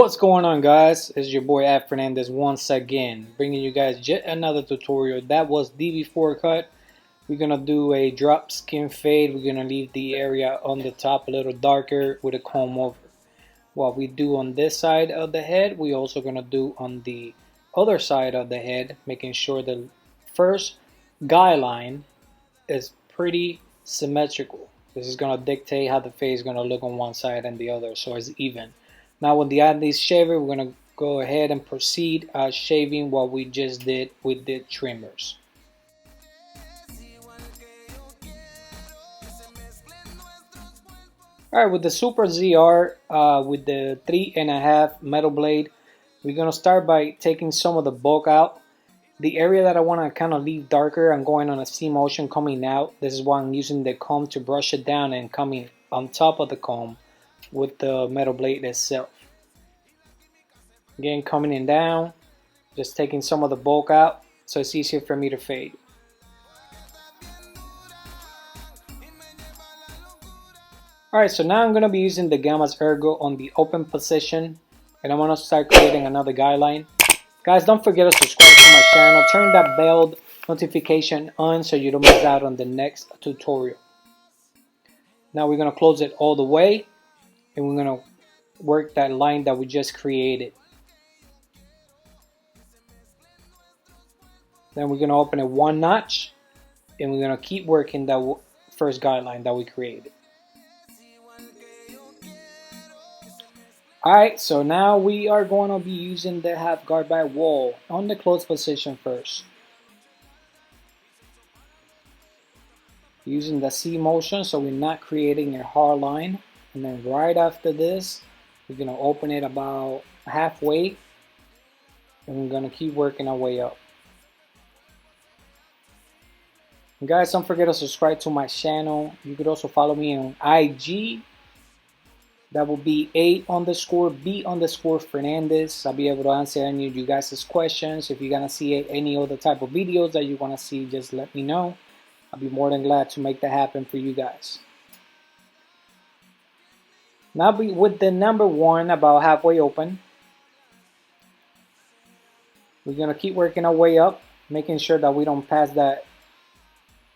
What's going on, guys? It's your boy Ad Fernandez once again, bringing you guys yet another tutorial. That was the before cut. We're gonna do a drop skin fade. We're gonna leave the area on the top a little darker with a comb over. What we do on this side of the head, we also gonna do on the other side of the head, making sure the first guy line is pretty symmetrical. This is gonna dictate how the face is gonna look on one side and the other, so it's even. Now with the Andes shaver, we're going to go ahead and proceed shaving what we just did with the trimmers. Alright, with the Super ZR, with the 3.5 metal blade, we're going to start by taking some of the bulk out. The area that I want to kind of leave darker, I'm going on a C motion coming out. This is why I'm using the comb to brush it down and coming on top of the comb with the metal blade itself. Again, coming in down, just taking some of the bulk out so it's easier for me to fade. Alright, so now I'm going to be using the Gamma's ERGO on the open position, and I'm going to start creating another guideline. Guys, don't forget to subscribe to my channel, turn that bell notification on so you don't miss out on the next tutorial. Now we're going to close it all the way, and we're going to work that line that we just created. Then we're going to open it one notch, and we're going to keep working that first guideline that we created. Alright, so now we are going to be using the half guard by wall on the closed position first. Using the C motion so we're not creating a hard line. And then right after this, we're going to open it about halfway, and we're going to keep working our way up. And guys, don't forget to subscribe to my channel. You could also follow me on IG. That will be A_B_Fernandez. I'll be able to answer any of you guys' questions. If you're going to see any other type of videos that you want to see, just let me know. I'll be more than glad to make that happen for you guys. Now with the number 1 about halfway open, we're going to keep working our way up, making sure that we don't pass that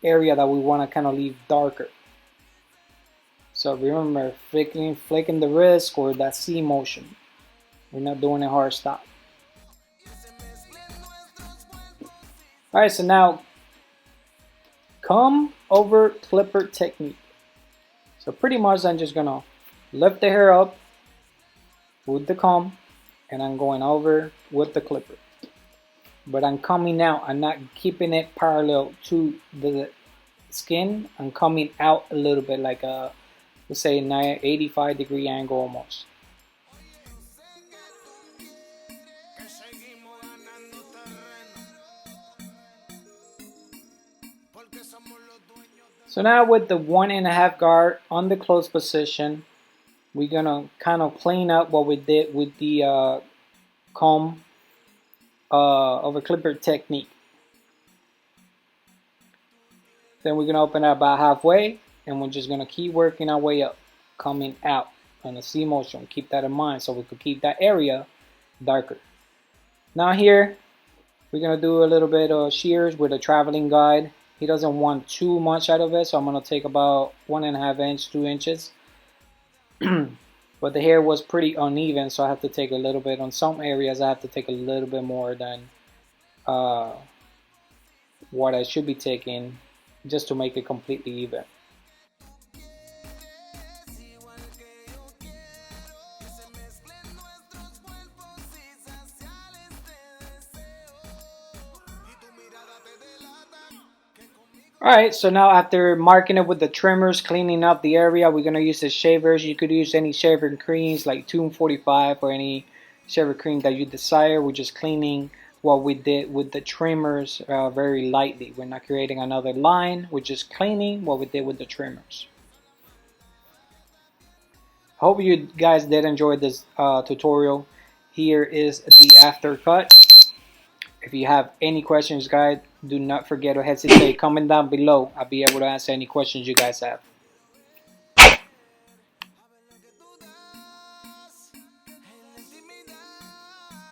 area that we want to kind of leave darker. So remember, flicking the wrist or that C motion. We're not doing a hard stop. Alright, so now comb over clipper technique. So pretty much I'm just gonna lift the hair up with the comb, and I'm going over with the clipper. But I'm coming out, I'm not keeping it parallel to the skin. I'm coming out a little bit, like a, let's say, 85-degree angle almost. So now with the 1.5 guard on the closed position, we're gonna kind of clean up what we did with the comb over clipper technique. Then we're gonna open it about halfway, and we're just gonna keep working our way up, coming out on the C motion. Keep that in mind so we could keep that area darker. Now here we're gonna do a little bit of shears with a traveling guide. He doesn't want too much out of it, so I'm gonna take about 1.5 inches, 2 inches. But the hair was pretty uneven, so I have to take a little bit. On some areas I have to take a little bit more than what I should be taking, just to make it completely even. Alright, so now after marking it with the trimmers, cleaning up the area, we're going to use the shavers. You could use any shaver creams like 245 or any shaver cream that you desire. We're just cleaning what we did with the trimmers very lightly. We're not creating another line, we're just cleaning what we did with the trimmers. Hope you guys did enjoy this tutorial. Here is the after cut. If you have any questions, guys, do not forget to hesitate. Comment down below. I'll be able to answer any questions you guys have.